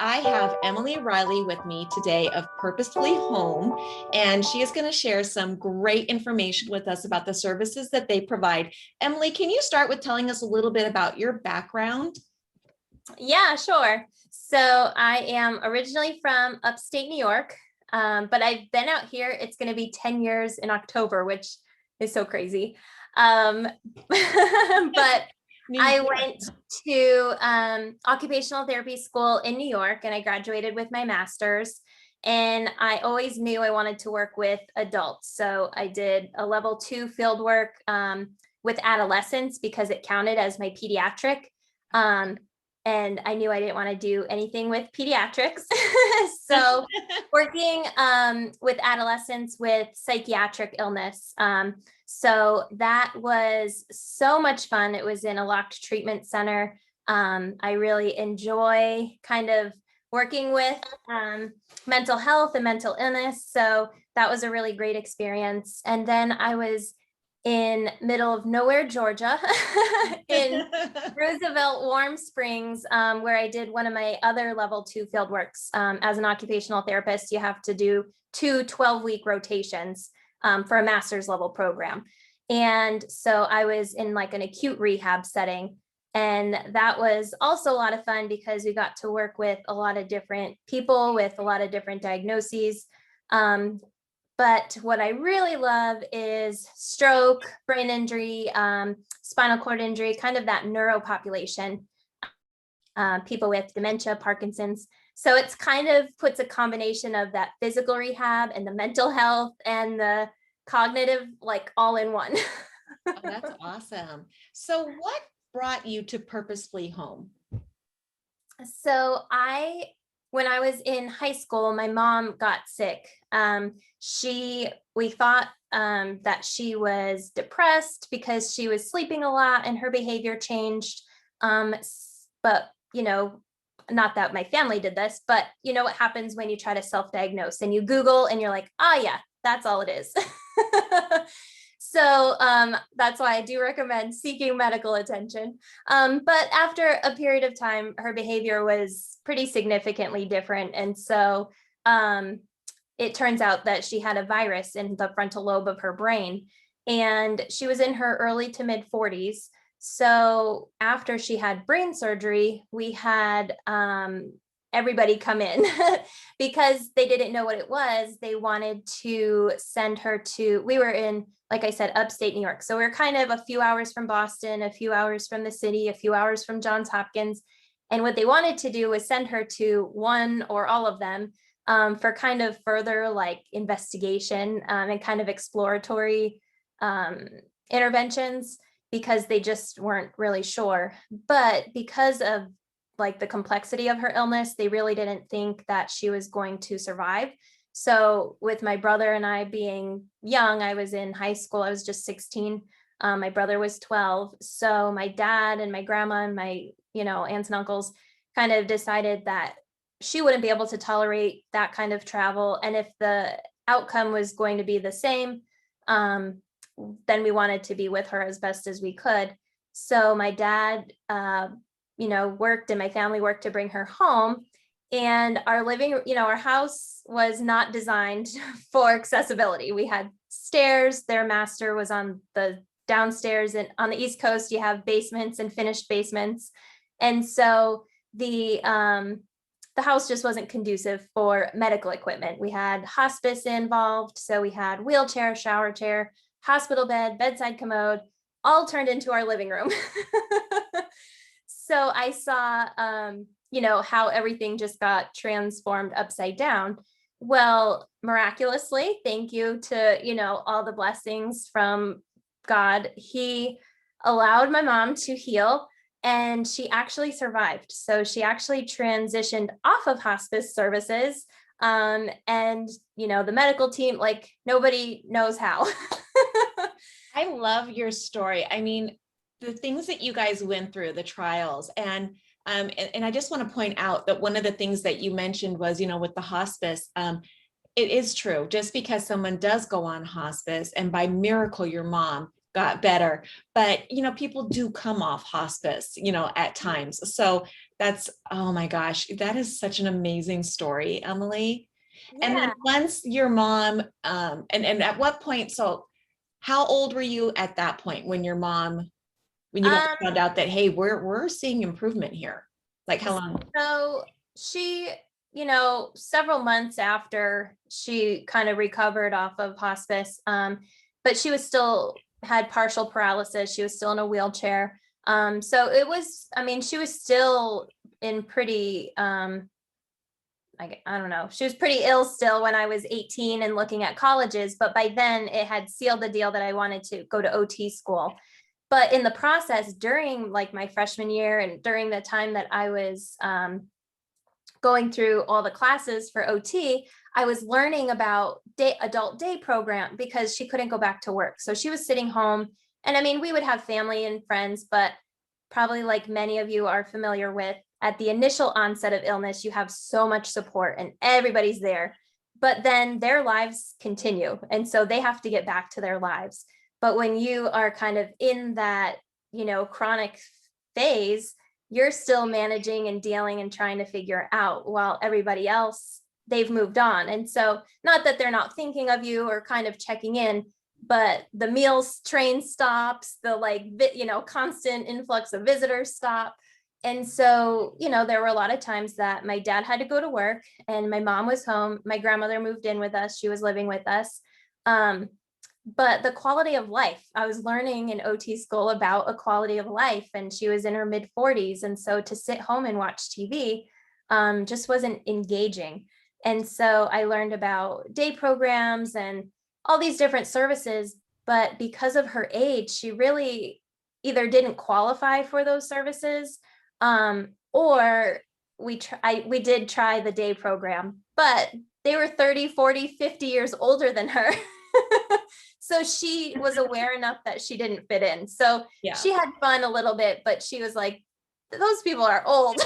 I have Emily Reilly with me today of Purposefully Home, and she is going to share some great information with us about the services that they provide. Emily, can you start with telling us a little bit about your background? Yeah, sure. So I am originally from upstate New York, but I've been out here. It's going to be 10 years in October, which is so crazy. But I went to occupational therapy school in New York and I graduated with my master's. And I always knew I wanted to work with adults. So I did a level 2 field work with adolescents because it counted as my pediatric. And I knew I didn't want to do anything with pediatrics. So working with adolescents with psychiatric illness. So that was so much fun. It was in a locked treatment center. I really enjoy kind of working with mental health and mental illness. So that was a really great experience. And then I was in middle of nowhere, Georgia, in Roosevelt Warm Springs, where I did one of my other level 2 field works. As an occupational therapist, you have to do 2 12-week rotations for a master's level program. And so I was in like an acute rehab setting. And that was also a lot of fun because we got to work with a lot of different people with a lot of different diagnoses. But what I really love is stroke, brain injury, spinal cord injury, kind of that neuro population, people with dementia, Parkinson's. So it's kind of puts a combination of that physical rehab and the mental health and the cognitive, like all in one. Oh, that's awesome. So what brought you to Purposefully Home? So when I was in high school, my mom got sick. We thought that she was depressed because she was sleeping a lot and her behavior changed. But, not that my family did this, but you know what happens when you try to self-diagnose and you Google and you're like, yeah, that's all it is. So that's why I do recommend seeking medical attention. But after a period of time, her behavior was pretty significantly different. And so it turns out that she had a virus in the frontal lobe of her brain. And she was in her early to mid 40s. So after she had brain surgery, we had everybody come in because they didn't know what it was. They wanted to send her we were in, like I said, upstate New York. So we're kind of a few hours from Boston, a few hours from the city, a few hours from Johns Hopkins. And what they wanted to do was send her to one or all of them for kind of further like investigation and kind of exploratory interventions because they just weren't really sure. But because of like the complexity of her illness, they really didn't think that she was going to survive. So with my brother and I being young, I was in high school, I was just 16. My brother was 12. So my dad and my grandma and my, aunts and uncles kind of decided that she wouldn't be able to tolerate that kind of travel. And if the outcome was going to be the same, then we wanted to be with her as best as we could. So my dad, worked and my family worked to bring her home. And our our house was not designed for accessibility. We had stairs. Their master was on the downstairs, and on the East Coast, you have basements and finished basements. And so the house just wasn't conducive for medical equipment. We had hospice involved. So we had wheelchair, shower chair, hospital bed, bedside commode, all turned into our living room. So I saw, how everything just got transformed upside down. Well, miraculously, thank you to, all the blessings from God, he allowed my mom to heal and she actually survived. So she actually transitioned off of hospice services. And, the medical team, like nobody knows how. I love your story. I mean, the things that you guys went through, the trials, and I just want to point out that one of the things that you mentioned was, with the hospice, it is true. Just because someone does go on hospice, and by miracle, your mom got better. But, people do come off hospice, at times. So that's, oh my gosh, that is such an amazing story, Emily. And then Yeah. once your mom, and at what point, so how old were you at that point when your mom, when you guys Um, found out that, hey, we're seeing improvement here? Like how long? so she, several months after she kind of recovered off of hospice, but she was still had partial paralysis. She was still in a wheelchair. So it was, I mean, she was still in pretty, I don't know, she was pretty ill still when I was 18 and looking at colleges, but by then it had sealed the deal that I wanted to go to OT school. But in the process, during like my freshman year and during the time that I was going through all the classes for OT, I was learning about adult day program because she couldn't go back to work. So she was sitting home. And I mean, we would have family and friends, but probably like many of you are familiar with, at the initial onset of illness, you have so much support and everybody's there. But then their lives continue. And so they have to get back to their lives. But when you are kind of in that, chronic phase, you're still managing and dealing and trying to figure out while everybody else, they've moved on. And so not that they're not thinking of you or kind of checking in, but the meals train stops, the constant influx of visitors stop. And so, there were a lot of times that my dad had to go to work and my mom was home. My grandmother moved in with us. She was living with us. But the quality of life, I was learning in OT school about a quality of life, and she was in her mid 40s. And so to sit home and watch TV just wasn't engaging. And so I learned about day programs and all these different services. But because of her age, she really either didn't qualify for those services, or we did try the day program, but they were 30, 40, 50 years older than her. So she was aware enough that she didn't fit in. So Yeah. she had fun a little bit, but she was like, those people are old.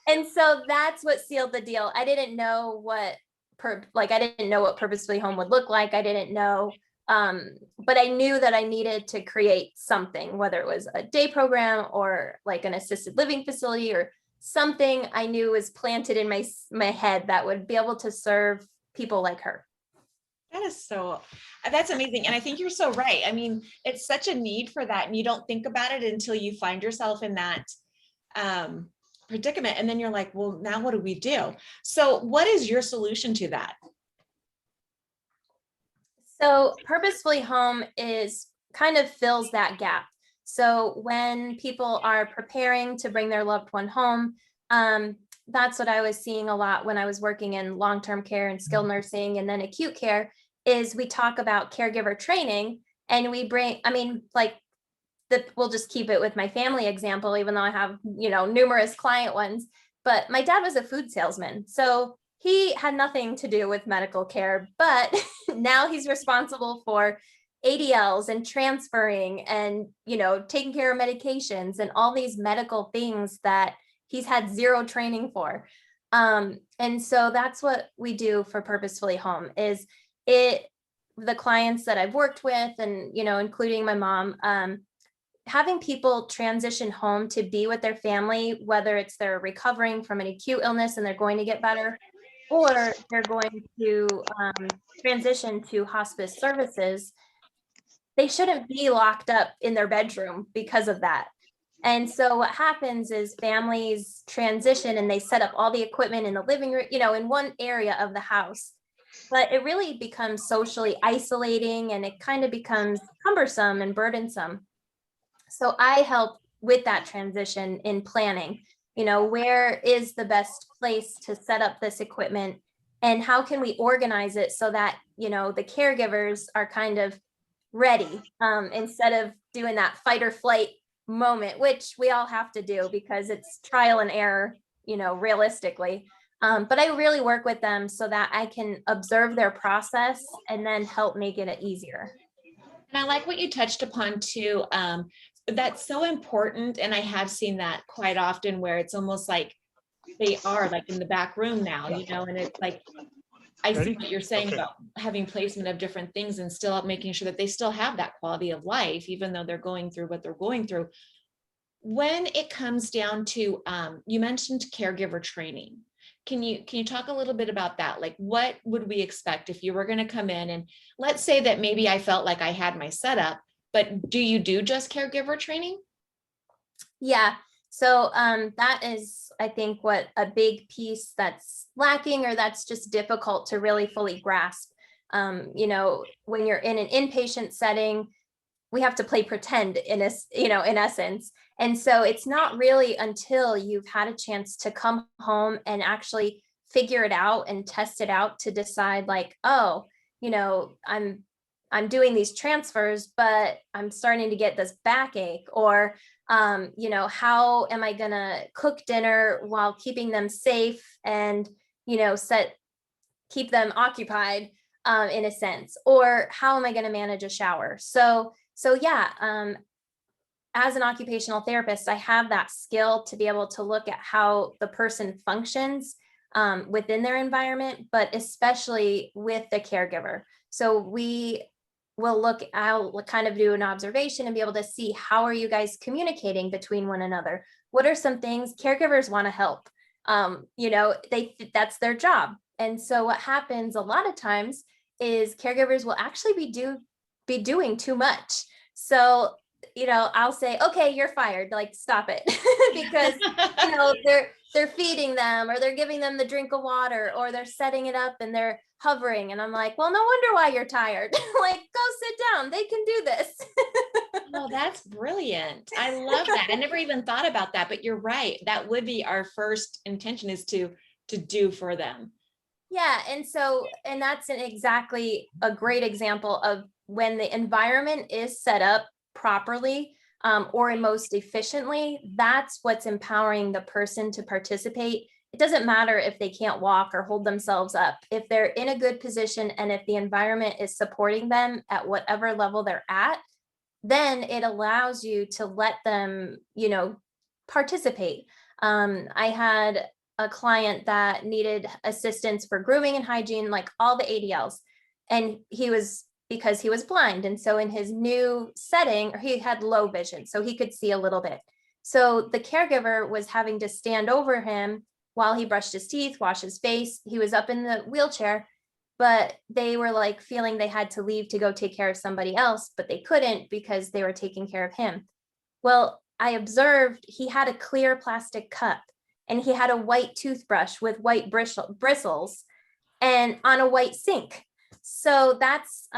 And so that's what sealed the deal. I didn't know what Purposefully Home would look like. I didn't know, but I knew that I needed to create something, whether it was a day program or like an assisted living facility or something I knew was planted in my head that would be able to serve people like her. That's amazing. And I think you're so right. I mean, it's such a need for that. And you don't think about it until you find yourself in that predicament. And then you're like, well, now what do we do? So what is your solution to that? So Purposefully Home is kind of fills that gap. So when people are preparing to bring their loved one home, that's what I was seeing a lot when I was working in long-term care and skilled nursing and then acute care, is we talk about caregiver training and we bring, I mean, like we'll just keep it with my family example, even though I have, numerous client ones, but my dad was a food salesman. So he had nothing to do with medical care, but now he's responsible for ADLs and transferring and, taking care of medications and all these medical things that he's had zero training for. And so that's what we do for Purposefully Home is the clients that I've worked with and, including my mom, having people transition home to be with their family, whether it's they're recovering from an acute illness and they're going to get better, or they're going to transition to hospice services, they shouldn't be locked up in their bedroom because of that. And so what happens is families transition and they set up all the equipment in the living room, in one area of the house, but it really becomes socially isolating and it kind of becomes cumbersome and burdensome. So I help with that transition in planning, where is the best place to set up this equipment and how can we organize it so that, the caregivers are kind of ready, instead of doing that fight or flight moment, which we all have to do because it's trial and error, realistically. But I really work with them so that I can observe their process and then help make it easier. And I like what you touched upon too. That's so important. And I have seen that quite often where it's almost like they are like in the back room now, and it's like I see Ready? what you're saying Okay. about having placement of different things and still making sure that they still have that quality of life, even though they're going through what they're going through. When it comes down to, you mentioned caregiver training. Can you talk a little bit about that? Like, what would we expect if you were going to come in and let's say that maybe I felt like I had my setup, but do you do just caregiver training? Yeah. So that is, I think, what a big piece that's lacking or that's just difficult to really fully grasp. When you're in an inpatient setting, we have to play pretend in essence. And so it's not really until you've had a chance to come home and actually figure it out and test it out to decide like, oh, I'm doing these transfers, but I'm starting to get this backache, or how am I gonna cook dinner while keeping them safe and keep them occupied, in a sense, or how am I going to manage a shower? So yeah, as an occupational therapist, I have that skill to be able to look at how the person functions within their environment, but especially with the caregiver. So I'll kind of do an observation and be able to see how are you guys communicating between one another? What are some things caregivers want to help? That's their job. And so what happens a lot of times is caregivers will actually be doing too much. So, I'll say, okay, you're fired, like stop it. Because, they're feeding them or they're giving them the drink of water or they're setting it up and they're hovering. And I'm like, well, no wonder why you're tired. Like, go sit down. They can do this. Oh, that's brilliant. I love that. I never even thought about that, but you're right. That would be our first intention, is to do for them. Yeah. And that's exactly a great example of when the environment is set up properly, or most efficiently, that's what's empowering the person to participate. It doesn't matter if they can't walk or hold themselves up. If they're in a good position and if the environment is supporting them at whatever level they're at, then it allows you to let them, participate. I had a client that needed assistance for grooming and hygiene, like all the ADLs. And because he was blind. And so in his new setting, he had low vision, so he could see a little bit. So the caregiver was having to stand over him while he brushed his teeth, wash his face. He was up in the wheelchair, but they were like feeling they had to leave to go take care of somebody else, but they couldn't because they were taking care of him. Well, I observed he had a clear plastic cup and he had a white toothbrush with white bristles and on a white sink. So that's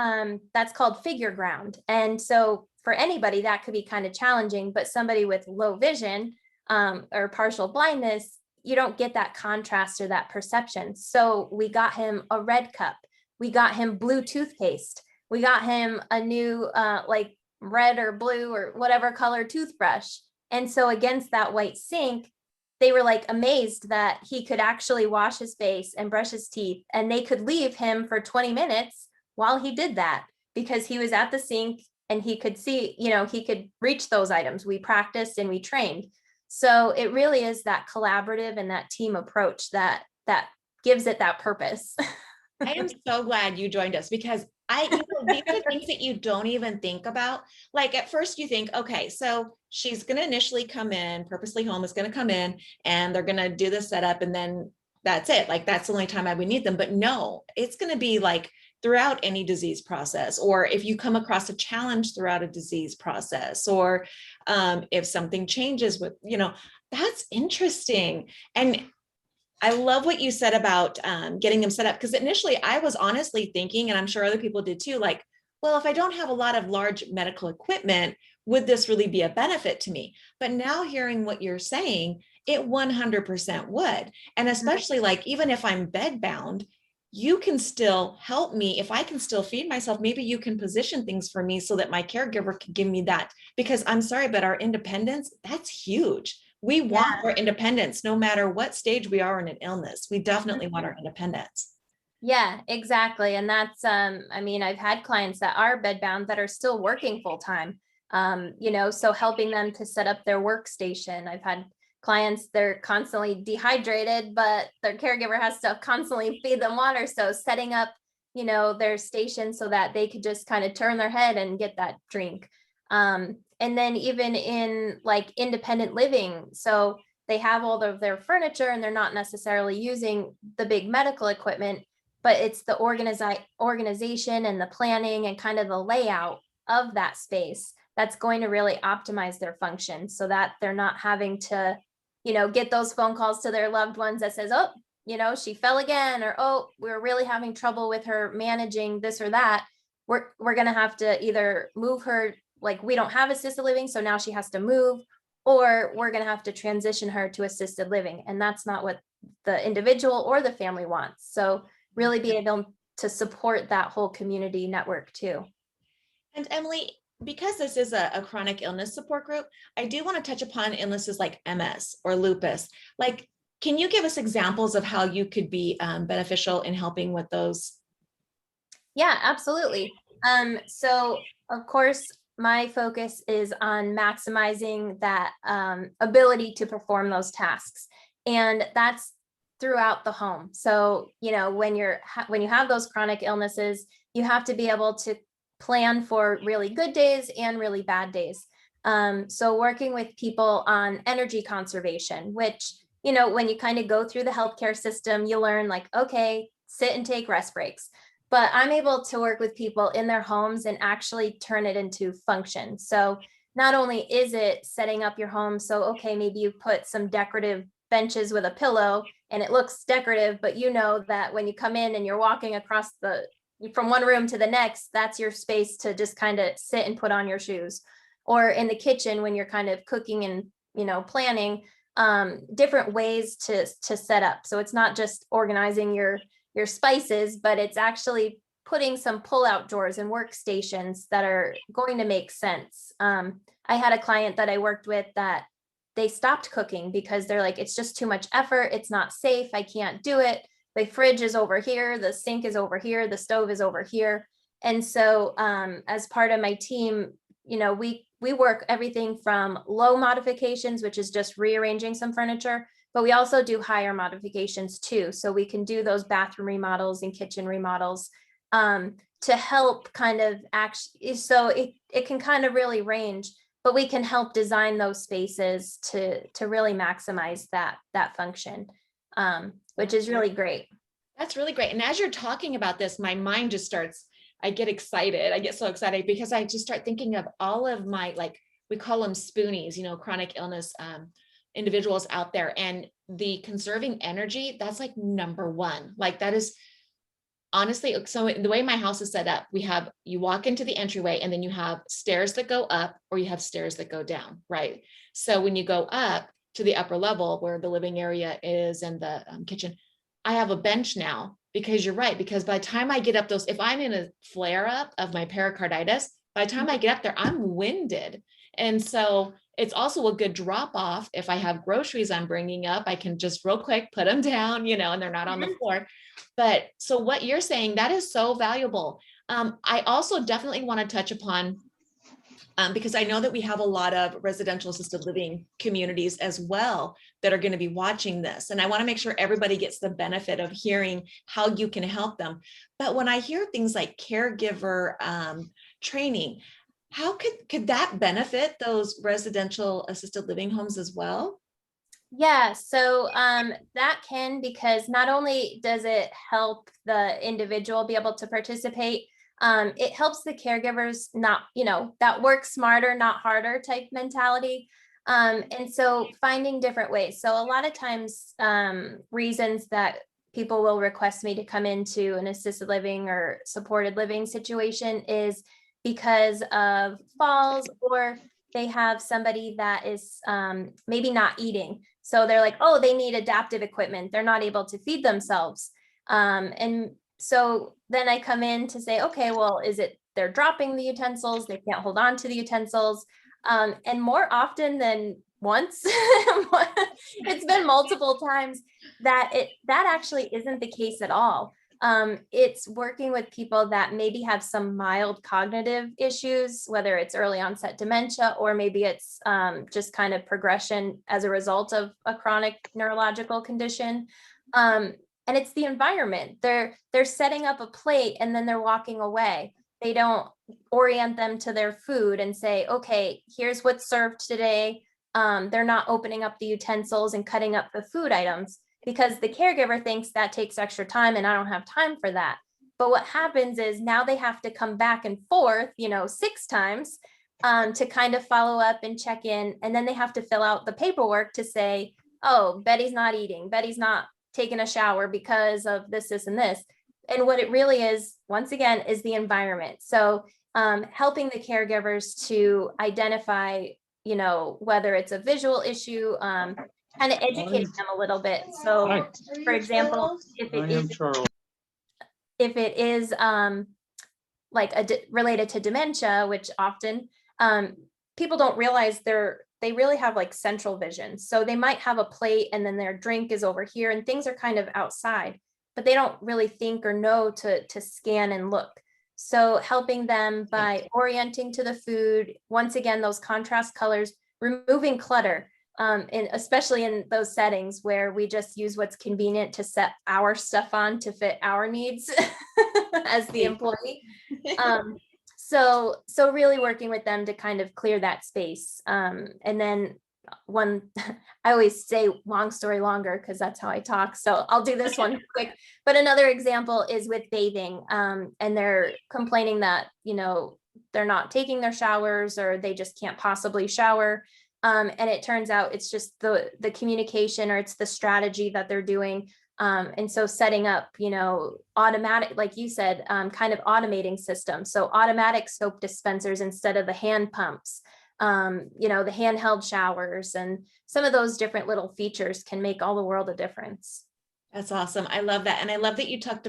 called figure ground. And so for anybody that could be kind of challenging, but somebody with low vision, or partial blindness, you don't get that contrast or that perception. So we got him a red cup. We got him blue toothpaste. We got him a new like red or blue or whatever color toothbrush. And so against that white sink, they were like amazed that he could actually wash his face and brush his teeth, and they could leave him for 20 minutes while he did that because he was at the sink and he could see, he could reach those items. We practiced and we trained. So it really is that collaborative and that team approach that gives it that purpose. I am so glad you joined us, because these are things that you don't even think about. Like at first you think, okay, so she's going to initially come in, Purposely Home is going to come in and they're going to do the setup and then that's it. Like that's the only time I would need them. But no, it's going to be like throughout any disease process, or if you come across a challenge throughout a disease process, or if something changes with, that's interesting. And I love what you said about getting them set up, because initially I was honestly thinking, and I'm sure other people did too, like, well, if I don't have a lot of large medical equipment, would this really be a benefit to me? But now hearing what you're saying, it 100% would. And especially like, even if I'm bed bound, you can still help me. If I can still feed myself, maybe you can position things for me so that my caregiver can give me that. Because I'm sorry, but our independence, that's huge. We want our independence no matter what stage we are in an illness. We definitely want our independence. Yeah, exactly. And that's, I've had clients that are bedbound that are still working full time, so helping them to set up their workstation. I've had clients, they're constantly dehydrated, but their caregiver has to constantly feed them water. So setting up, their station so that they could just kind of turn their head and get that drink. And then even in like independent living, so they have all of their furniture and they're not necessarily using the big medical equipment, but it's the organization and the planning and kind of the layout of that space that's going to really optimize their function so that they're not having to, get those phone calls to their loved ones that says, oh, she fell again, or, oh, we're really having trouble with her managing this or that. We're going to have to either move her, like we don't have assisted living, so now she has to move, or we're going to have to transition her to assisted living. And that's not what the individual or the family wants. So really be able to support that whole community network too. And Emily, because this is a chronic illness support group, I do want to touch upon illnesses like MS or lupus. Like, can you give us examples of how you could be beneficial in helping with those? Yeah, absolutely. So of course, my focus is on maximizing that ability to perform those tasks. And that's throughout the home. So, when you have those chronic illnesses, you have to be able to plan for really good days and really bad days. So working with people on energy conservation, which, when you kind of go through the healthcare system, you learn like, okay, sit and take rest breaks. But I'm able to work with people in their homes and actually turn it into function. So not only is it setting up your home, so, okay, maybe you put some decorative benches with a pillow and it looks decorative, but that when you come in and you're walking across from one room to the next, that's your space to just kind of sit and put on your shoes. Or in the kitchen when you're kind of cooking and, planning, different ways to set up. So it's not just organizing your spices, but it's actually putting some pull-out drawers and workstations that are going to make sense. I had a client that I worked with that they stopped cooking because they're like, it's just too much effort. It's not safe. I can't do it. The fridge is over here. The sink is over here. The stove is over here. And so as part of my team, we work everything from low modifications, which is just rearranging some furniture, but we also do higher modifications too. So we can do those bathroom remodels and kitchen remodels to help kind of actually, so it can kind of really range, but we can help design those spaces to really maximize that function, which is really great. That's really great. And as you're talking about this, my mind just starts, I get excited. I get so excited because I just start thinking of all of my, like, we call them spoonies, chronic illness individuals out there, and the conserving energy, that's like number one. Like that is honestly, so the way my house is set up, you walk into the entryway and then you have stairs that go up or you have stairs that go down, right? So when you go up to the upper level where the living area is and the kitchen, I have a bench now, because you're right. Because by the time I get up if I'm in a flare up of my pericarditis, by the time I get up there, I'm winded. And so it's also a good drop off. If I have groceries I'm bringing up, I can just real quick put them down, and they're not on the floor. But so what you're saying, that is so valuable. I also definitely want to touch upon, because I know that we have a lot of residential assisted living communities as well that are going to be watching this. And I want to make sure everybody gets the benefit of hearing how you can help them. But when I hear things like caregiver training, how could that benefit those residential assisted living homes as well? Yeah, so that can, because not only does it help the individual be able to participate, it helps the caregivers not, that work smarter, not harder type mentality. And so finding different ways. So a lot of times reasons that people will request me to come into an assisted living or supported living situation is because of falls, or they have somebody that is maybe not eating. So they're like, oh, they need adaptive equipment. They're not able to feed themselves. And so then I come in to say, okay, well, is it they're dropping the utensils? They can't hold on to the utensils. And more often than once, it's been multiple times that actually isn't the case at all. It's working with people that maybe have some mild cognitive issues, whether it's early onset dementia, or maybe it's just kind of progression as a result of a chronic neurological condition. And it's the environment. They're setting up a plate and then they're walking away. They don't orient them to their food and say, okay, here's what's served today. They're not opening up the utensils and cutting up the food items, because the caregiver thinks that takes extra time and I don't have time for that. But what happens is now they have to come back and forth, 6 times to kind of follow up and check in. And then they have to fill out the paperwork to say, oh, Betty's not eating, Betty's not taking a shower because of this, and this. And what it really is, once again, is the environment. So helping the caregivers to identify, whether it's a visual issue, kind of educating them a little bit. So, for example, if it is like related to dementia, which often people don't realize they really have like central vision. So they might have a plate and then their drink is over here and things are kind of outside, but they don't really think or know to scan and look. So helping them by orienting to the food, once again, those contrast colors, removing clutter. And especially in those settings where we just use what's convenient to set our stuff on to fit our needs as the employee. So really working with them to kind of clear that space. And then I always say long story longer because that's how I talk. So I'll do this one quick. But another example is with bathing, and they're complaining that, they're not taking their showers or they just can't possibly shower. And it turns out it's just the communication, or it's the strategy that they're doing. And so setting up, automatic, like you said, kind of automating systems. So automatic soap dispensers instead of the hand pumps, the handheld showers, and some of those different little features can make all the world a difference. That's awesome. I love that. And I love that you touched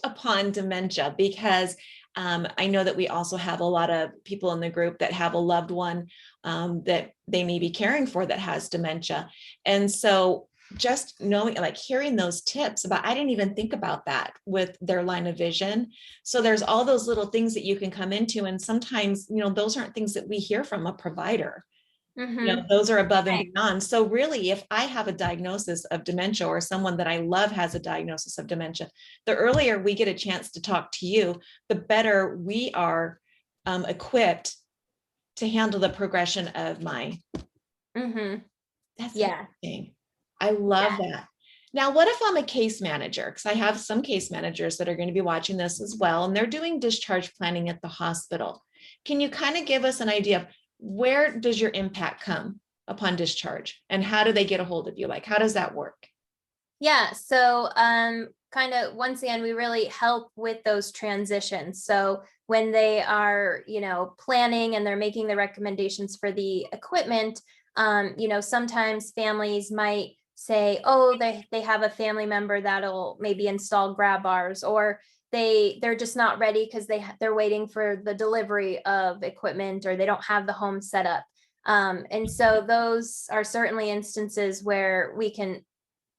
upon dementia, because I know that we also have a lot of people in the group that have a loved one that they may be caring for that has dementia. And so just knowing, like hearing those tips about, I didn't even think about that with their line of vision. So there's all those little things that you can come into. And sometimes, those aren't things that we hear from a provider. Those are above and beyond. So really, if I have a diagnosis of dementia, or someone that I love has a diagnosis of dementia, the earlier we get a chance to talk to you, the better we are equipped to handle the progression of mine. That's interesting. I love that. Now, what if I'm a case manager? Because I have some case managers that are going to be watching this as well, and they're doing discharge planning at the hospital. Can you kind of give us an idea of where does your impact come upon discharge, and how do they get a hold of you? Like, how does that work? Yeah. So kind of, once again, we really help with those transitions. So when they are, planning and they're making the recommendations for the equipment, sometimes families might say, oh, they have a family member that'll maybe install grab bars, or they're just not ready because they're waiting for the delivery of equipment, or they don't have the home set up. And so those are certainly instances where we can,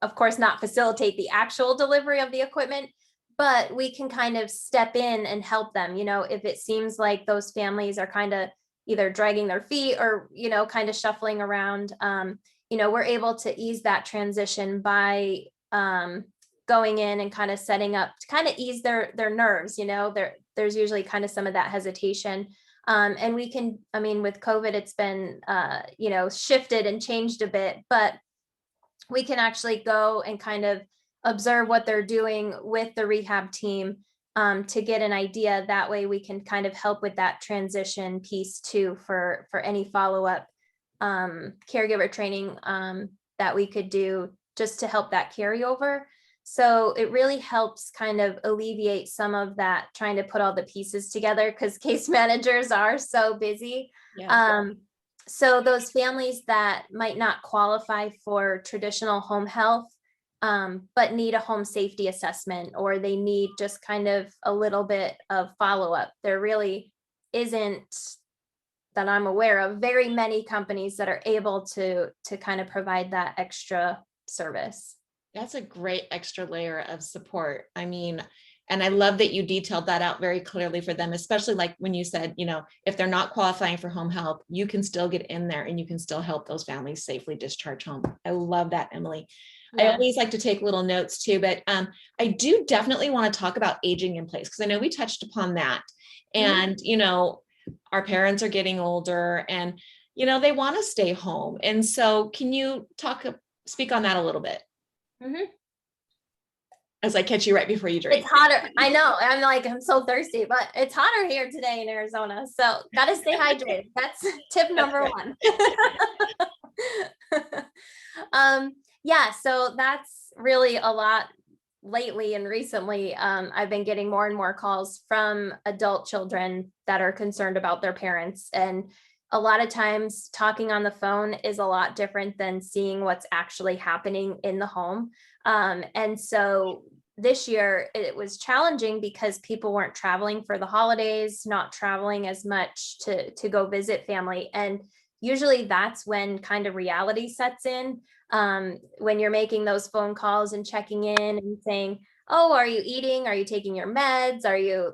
of course, not facilitate the actual delivery of the equipment, but we can kind of step in and help them. If it seems like those families are kind of either dragging their feet or, kind of shuffling around, we're able to ease that transition by going in and kind of setting up to kind of ease their nerves. There's usually kind of some of that hesitation. And we can, with COVID, it's been, shifted and changed a bit, but we can actually go and kind of observe what they're doing with the rehab team to get an idea. That way we can kind of help with that transition piece too, for any follow-up caregiver training that we could do just to help that carryover. So it really helps kind of alleviate some of that, trying to put all the pieces together, because case managers are so busy. So those families that might not qualify for traditional home health, but need a home safety assessment, or they need just kind of a little bit of follow-up, there really isn't, that I'm aware of, very many companies that are able to kind of provide that extra service. That's a great extra layer of support. I mean, and I love that you detailed that out very clearly for them, especially like when you said, if they're not qualifying for home health, you can still get in there and you can still help those families safely discharge home. I love that, Emily. I Yeah. always like to take little notes too, but I do definitely want to talk about aging in place because I know we touched upon that. Mhm. And, our parents are getting older and, they want to stay home. And so can you speak on that a little bit Mhm. as I catch you right before you It's drink? hotter. I know. I'm so thirsty, but it's hotter here today in Arizona. So gotta stay hydrated. That's tip That's number right. one. Yeah, so that's really a lot lately and recently. I've been getting more and more calls from adult children that are concerned about their parents. And a lot of times talking on the phone is a lot different than seeing what's actually happening in the home. And so this year it was challenging because people weren't traveling for the holidays, not traveling as much to go visit family. And usually that's when kind of reality sets in, when you're making those phone calls and checking in and saying, oh, are you eating? Are you taking your meds? Are you,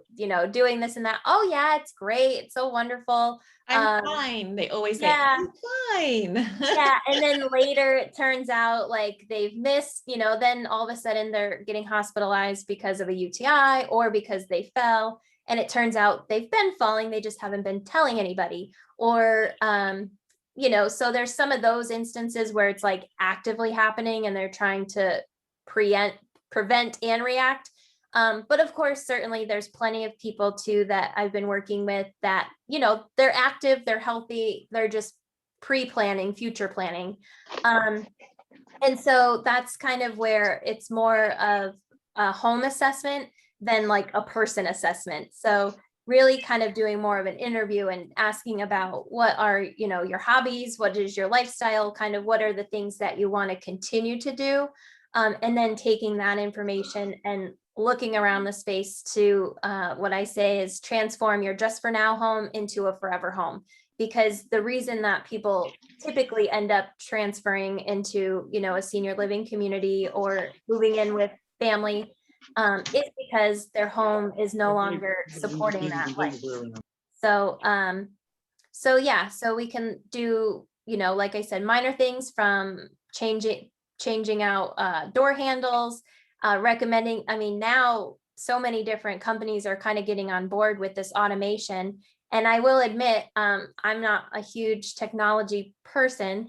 doing this and that? Oh yeah, it's great. It's so wonderful. I'm fine. They always say, Yeah. I'm fine. Yeah. And then later it turns out like they've missed, then all of a sudden they're getting hospitalized because of a UTI or because they fell. And it turns out they've been falling, they just haven't been telling anybody. Or, so there's some of those instances where it's like actively happening and they're trying to preempt, prevent and react. But of course, certainly there's plenty of people too that I've been working with that, they're active, they're healthy, they're just pre-planning, future planning. And so that's kind of where it's more of a home assessment than like a person assessment. So really kind of doing more of an interview and asking about what are, your hobbies, what is your lifestyle, kind of what are the things that you want to continue to do. And then taking that information and looking around the space to what I say is transform your just for now home into a forever home. Because the reason that people typically end up transferring into, a senior living community or moving in with family, is because their home is no longer supporting that life. So, so yeah, so we can do, like I said, minor things from changing out door handles, recommending. I mean, now so many different companies are kind of getting on board with this automation. And I will admit, I'm not a huge technology person.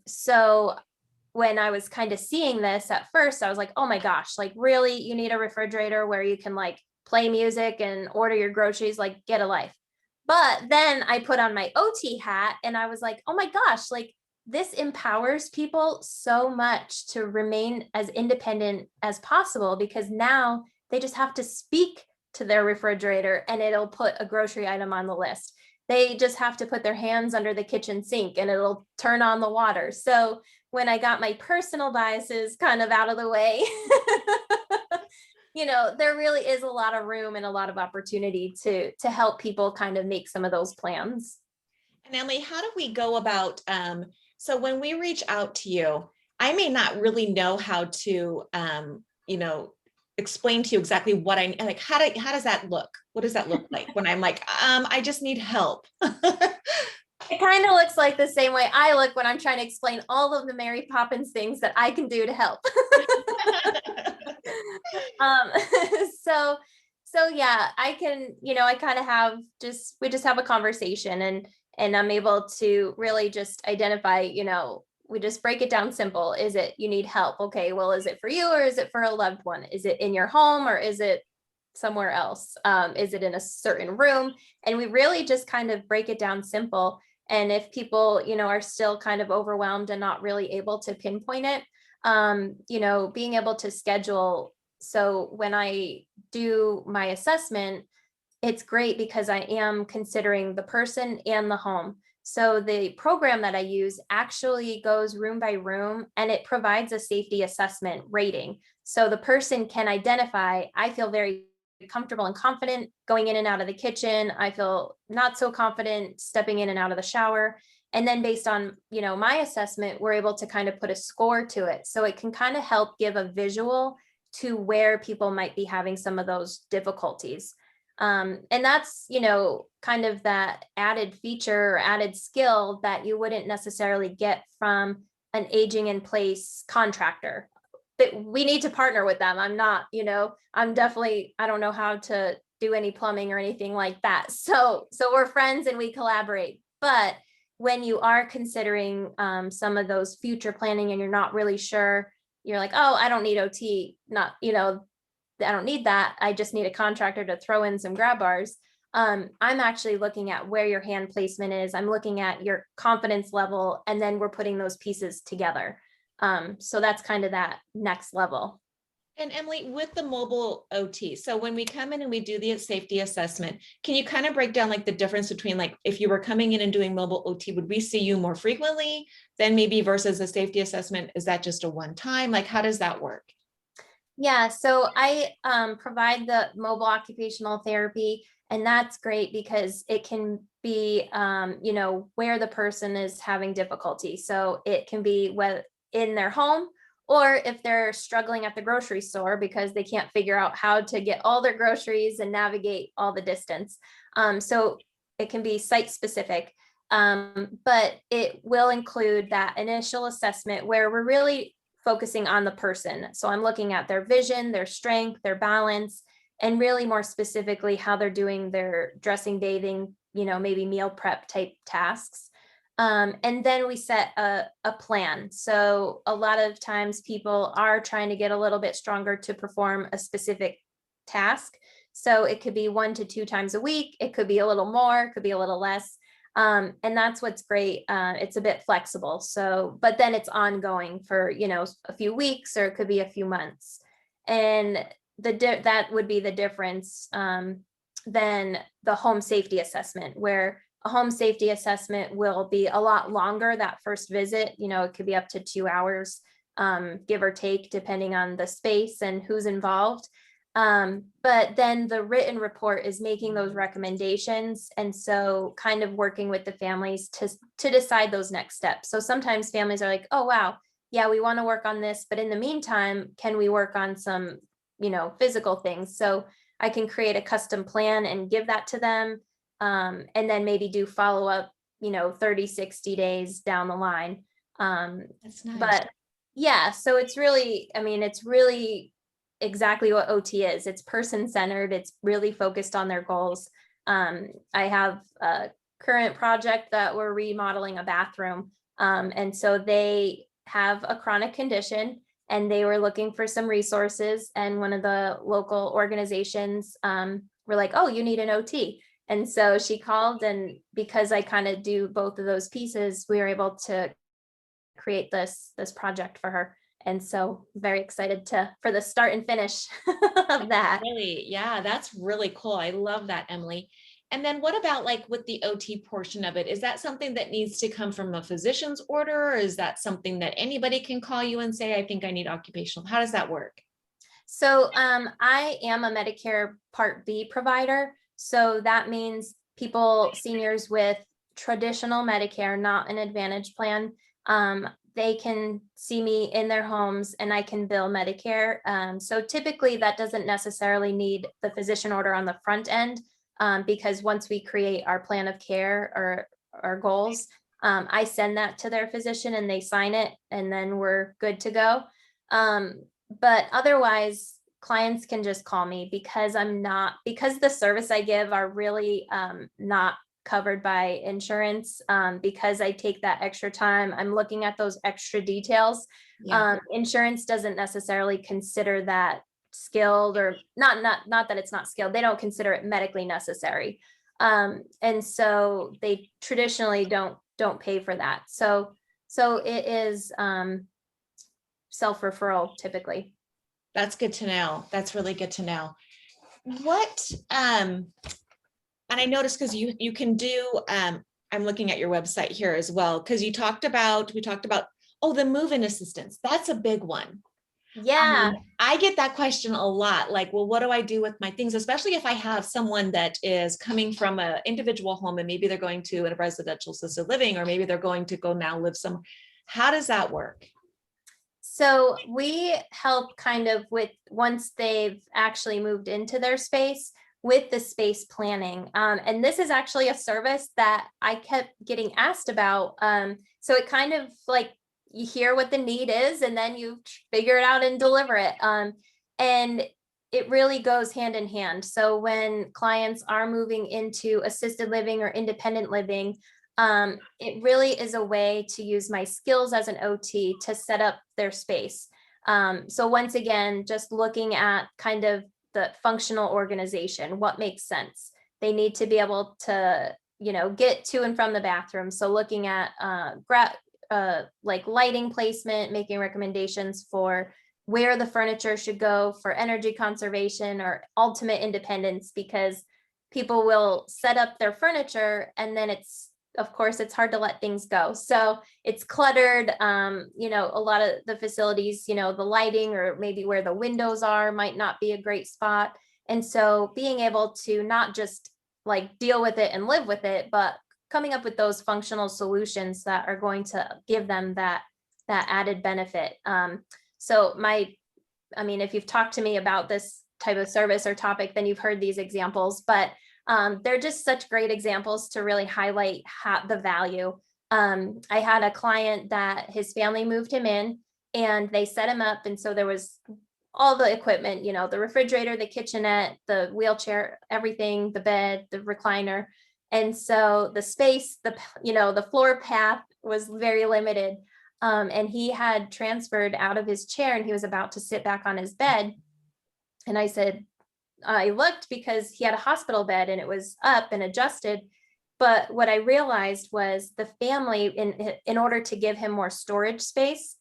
So when I was kind of seeing this at first, I was like, oh my gosh, like really, you need a refrigerator where you can like play music and order your groceries, like get a life. But then I put on my OT hat and I was like, oh my gosh, like this empowers people so much to remain as independent as possible because now they just have to speak to their refrigerator and it'll put a grocery item on the list. They just have to put their hands under the kitchen sink and it'll turn on the water. So when I got my personal biases kind of out of the way, there really is a lot of room and a lot of opportunity to help people kind of make some of those plans. And Emily, how do we go about, so when we reach out to you, I may not really know how to, explain to you exactly what I like. How does that look? What does that look like when I'm like, I just need help? It kind of looks like the same way I look when I'm trying to explain all of the Mary Poppins things that I can do to help. um, so, so yeah, I can, I kind of have we just have a conversation and I'm able to really just identify, we just break it down simple. Is it you need help? Okay, well, is it for you or is it for a loved one? Is it in your home or is it somewhere else? Is it in a certain room? And we really just kind of break it down simple. And if people, are still kind of overwhelmed and not really able to pinpoint it, being able to schedule. So when I do my assessment, it's great because I am considering the person and the home. So the program that I use actually goes room by room and it provides a safety assessment rating. So the person can identify, I feel very comfortable and confident going in and out of the kitchen. I feel not so confident stepping in and out of the shower. And then based on, my assessment, we're able to kind of put a score to it. So it can kind of help give a visual to where people might be having some of those difficulties. And that's, kind of that added feature or added skill that you wouldn't necessarily get from an aging in place contractor. But we need to partner with them. I'm not, I don't know how to do any plumbing or anything like that. So we're friends and we collaborate. But when you are considering some of those future planning and you're not really sure, you're like, oh, I don't need OT, not, I don't need that. I just need a contractor to throw in some grab bars. I'm actually looking at where your hand placement is. I'm looking at your confidence level, and then we're putting those pieces together. So that's kind of that next level. And Emily, with the mobile OT, so when we come in and we do the safety assessment, can you kind of break down like the difference between, like, if you were coming in and doing mobile OT, would we see you more frequently than maybe versus a safety assessment? Is that just a one time? Like, how does that work? Yeah, so I provide the mobile occupational therapy, and that's great because it can be, where the person is having difficulty. So it can be whether in their home, or if they're struggling at the grocery store because they can't figure out how to get all their groceries and navigate all the distance. So it can be site specific, but it will include that initial assessment where we're really focusing on the person. So I'm looking at their vision, their strength, their balance, and really more specifically how they're doing their dressing, bathing, maybe meal prep type tasks. And then we set a plan. So a lot of times people are trying to get a little bit stronger to perform a specific task. So it could be 1 to 2 times a week. It could be a little more, it could be a little less. And that's what's great. It's a bit flexible. So, but then it's ongoing for, a few weeks, or it could be a few months. And that would be the difference than the home safety assessment, where a home safety assessment will be a lot longer. That first visit, it could be up to 2 hours, give or take, depending on the space and who's involved. But then the written report is making those recommendations. And so kind of working with the families to decide those next steps. So sometimes families are like, oh, wow, yeah, we want to work on this, but in the meantime, can we work on some, physical things? So I can create a custom plan and give that to them. And then maybe do follow-up, 30, 60 days down the line. That's nice. But yeah, so it's really exactly what OT is. It's person-centered. It's really focused on their goals. I have a current project that we're remodeling a bathroom. And so they have a chronic condition and they were looking for some resources. And one of the local organizations were like, oh, you need an OT. And so she called, and because I kind of do both of those pieces, we were able to create this project for her. And so very excited for the start and finish of that. Really, yeah, that's really cool. I love that, Emily. And then what about like with the OT portion of it? Is that something that needs to come from a physician's order? Or is that something that anybody can call you and say, I think I need occupational? How does that work? So I am a Medicare Part B provider. So that means seniors with traditional Medicare, not an Advantage plan, they can see me in their homes and I can bill Medicare. So typically that doesn't necessarily need the physician order on the front end, because once we create our plan of care or our goals, I send that to their physician and they sign it, and then we're good to go. But otherwise, clients can just call me because because the service I give are really not covered by insurance, because I take that extra time. I'm looking at those extra details. Yeah. Insurance doesn't necessarily consider that skilled, or not that it's not skilled. They don't consider it medically necessary. And so they traditionally don't pay for that. So it is self-referral typically. That's good to know. That's really good to know. What, and I noticed because you can do, I'm looking at your website here as well, because we talked about, oh, the move-in assistance. That's a big one. Yeah. I get that question a lot. Like, well, what do I do with my things? Especially if I have someone that is coming from an individual home and maybe they're going to a residential assisted living, or maybe they're going to go now live some. How does that work? So we help kind of with once they've actually moved into their space with the space planning. And this is actually a service that I kept getting asked about. So it kind of like you hear what the need is and then you figure it out and deliver it. And it really goes hand in hand. So when clients are moving into assisted living or independent living, it really is a way to use my skills as an OT to set up their space. So once again, just looking at kind of the functional organization, what makes sense. They need to be able to, get to and from the bathroom. So looking at like lighting placement, making recommendations for where the furniture should go for energy conservation or ultimate independence, because people will set up their furniture and then of course, it's hard to let things go. So it's cluttered. A lot of the facilities, the lighting or maybe where the windows are might not be a great spot. And so being able to not just like deal with it and live with it, but coming up with those functional solutions that are going to give them that added benefit. If you've talked to me about this type of service or topic, then you've heard these examples, but they're just such great examples to really highlight the value. I had a client that his family moved him in and they set him up. And so there was all the equipment, the refrigerator, the kitchenette, the wheelchair, everything, the bed, the recliner. And so the space, the floor path was very limited. And he had transferred out of his chair and he was about to sit back on his bed. And I looked because he had a hospital bed and it was up and adjusted. But what I realized was the family, in order to give him more storage space,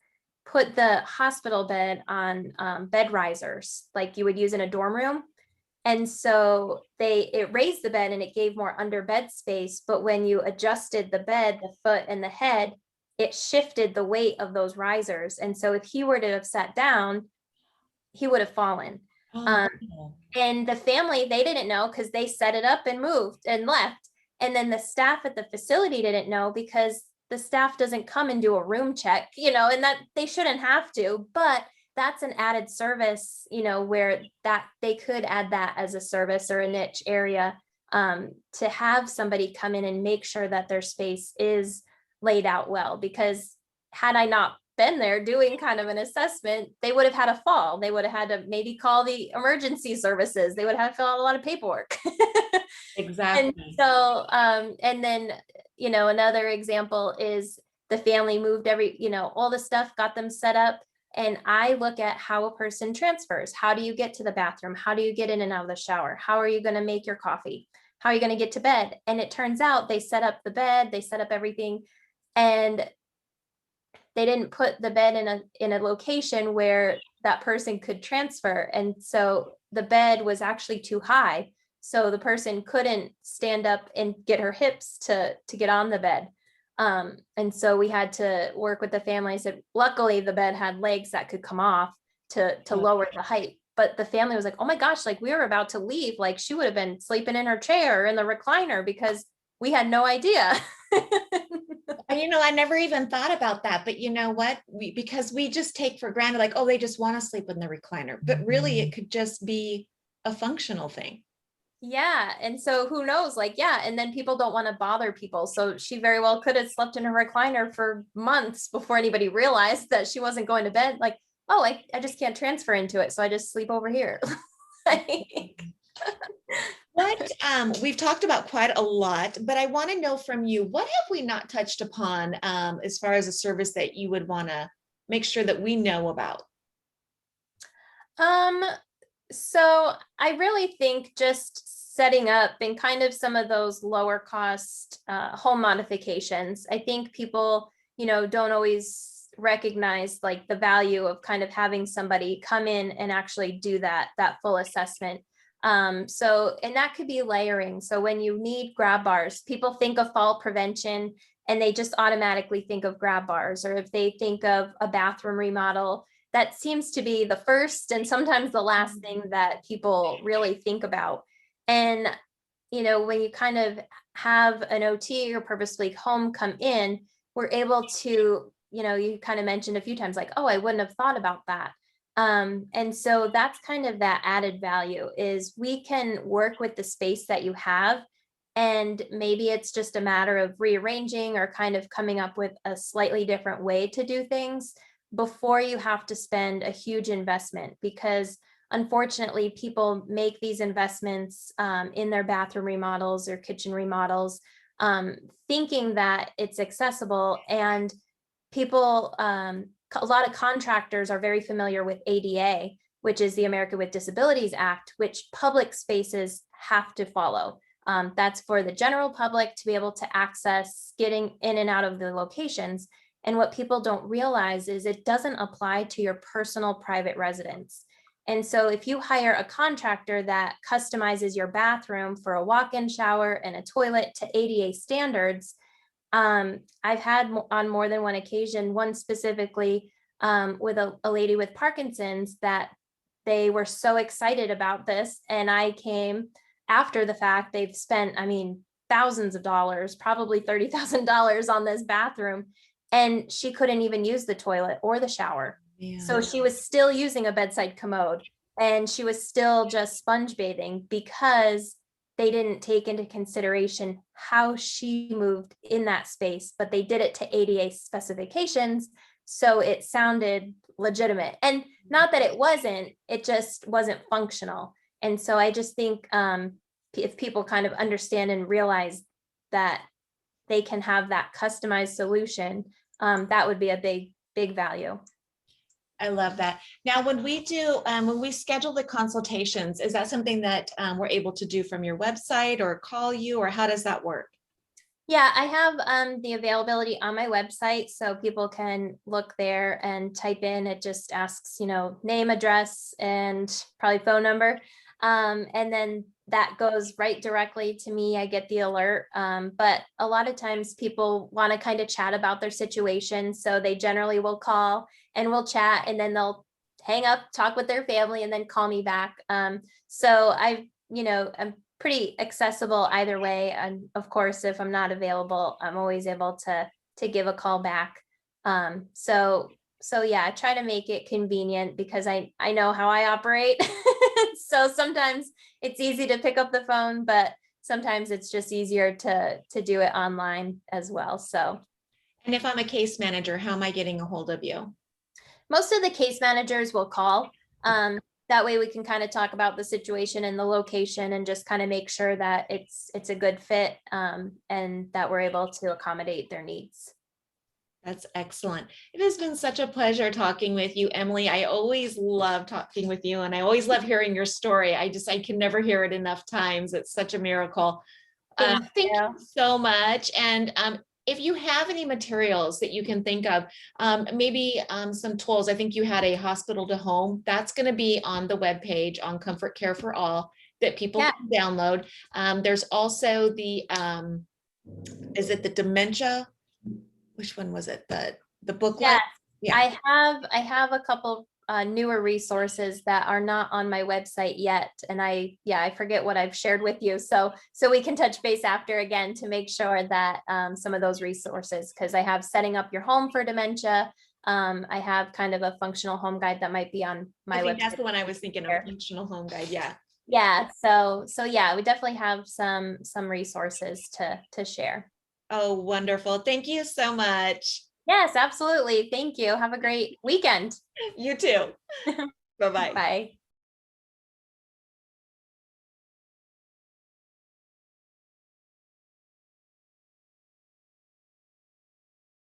put the hospital bed on bed risers like you would use in a dorm room. And so it raised the bed and it gave more under bed space. But when you adjusted the bed, the foot and the head, it shifted the weight of those risers. And so if he were to have sat down, he would have fallen. Oh, And the family, they didn't know because they set it up and moved and left. And then the staff at the facility didn't know because the staff doesn't come and do a room check, and that they shouldn't have to, but that's an added service, where that they could add that as a service or a niche area, to have somebody come in and make sure that their space is laid out well. Because had I not been there doing kind of an assessment, they would have had a fall. They would have had to maybe call the emergency services. They would have to fill out a lot of paperwork. exactly. And so, and then, another example is the family moved all the stuff, got them set up. And I look at how a person transfers. How do you get to the bathroom? How do you get in and out of the shower? How are you going to make your coffee? How are you going to get to bed? And it turns out they set up the bed, they set up everything. And they didn't put the bed in a location where that person could transfer. And so the bed was actually too high. So the person couldn't stand up and get her hips to get on the bed. And so we had to work with the family. I said, luckily the bed had legs that could come off to lower the height. But the family was like, oh my gosh, like we were about to leave. Like she would have been sleeping in her chair or in the recliner because we had no idea. I never even thought about that, but you know what? Because we just take for granted, like, oh, they just want to sleep in the recliner, but really it could just be a functional thing. Yeah. And so who knows, like, yeah. And then people don't want to bother people. So she very well could have slept in her recliner for months before anybody realized that she wasn't going to bed. Like, oh, I just can't transfer into it. So I just sleep over here. We've talked about quite a lot, but I want to know from you, what have we not touched upon as far as a service that you would want to make sure that we know about? So I really think just setting up and kind of some of those lower cost home modifications. I think people, don't always recognize like the value of kind of having somebody come in and actually do that full assessment. And that could be layering. So when you need grab bars, people think of fall prevention and they just automatically think of grab bars, or if they think of a bathroom remodel, that seems to be the first and sometimes the last thing that people really think about. And, when you kind of have an OT or Purposefully Home come in, we're able to, you kind of mentioned a few times like, oh, I wouldn't have thought about that. And so that's kind of that added value is we can work with the space that you have. And maybe it's just a matter of rearranging or kind of coming up with a slightly different way to do things before you have to spend a huge investment, because unfortunately people make these investments in their bathroom remodels or kitchen remodels, thinking that it's accessible. And people, a lot of contractors are very familiar with ADA, which is the America with Disabilities Act, which public spaces have to follow. That's for the general public to be able to access getting in and out of the locations. And what people don't realize is it doesn't apply to your personal private residence. And so if you hire a contractor that customizes your bathroom for a walk-in shower and a toilet to ADA standards, I've had on more than one occasion, one specifically with a lady with Parkinson's, that they were so excited about this. And I came after the fact. They've spent, thousands of dollars, probably $30,000 on this bathroom, and she couldn't even use the toilet or the shower. Yeah. So she was still using a bedside commode, and she was still just sponge bathing because they didn't take into consideration how she moved in that space, but they did it to ADA specifications. So it sounded legitimate, and not that it just wasn't functional. And so I just think if people kind of understand and realize that they can have that customized solution, that would be a big value. I love that. Now, when we schedule the consultations, is that something that we're able to do from your website or call you, or how does that work? Yeah, I have the availability on my website, so people can look there and type in. It just asks, name, address, and probably phone number. And then that goes right directly to me. I get the alert. But a lot of times people want to kind of chat about their situation. So they generally will call and we'll chat, and then they'll hang up, talk with their family, and then call me back. So I'm pretty accessible either way. And of course, if I'm not available, I'm always able to give a call back. So yeah, I try to make it convenient because I know how I operate. So sometimes it's easy to pick up the phone, but sometimes it's just easier to do it online as well. So. And if I'm a case manager, how am I getting a hold of you? Most of the case managers will call. That way we can kind of talk about the situation and the location and just kind of make sure that it's a good fit, and that we're able to accommodate their needs. That's excellent. It has been such a pleasure talking with you, Emily. I always love talking with you, and I always love hearing your story. I can never hear it enough times. It's such a miracle. Thank you so much. And if you have any materials that you can think of, maybe some tools. I think you had a hospital to home. That's going to be on the webpage on Comfort Care for All that people can download. There's also the, is it the dementia? Which one was it? The booklet? Yeah. I have a couple newer resources that are not on my website yet. And I forget what I've shared with you. So we can touch base after again to make sure that some of those resources, because I have setting up your home for dementia. I have kind of a functional home guide that might be on my website. That's the one I was thinking of, functional home guide. Yeah. Yeah. So yeah, we definitely have some resources to share. Oh, wonderful. Thank you so much. Yes, absolutely. Thank you. Have a great weekend. You too. Bye-bye. Bye.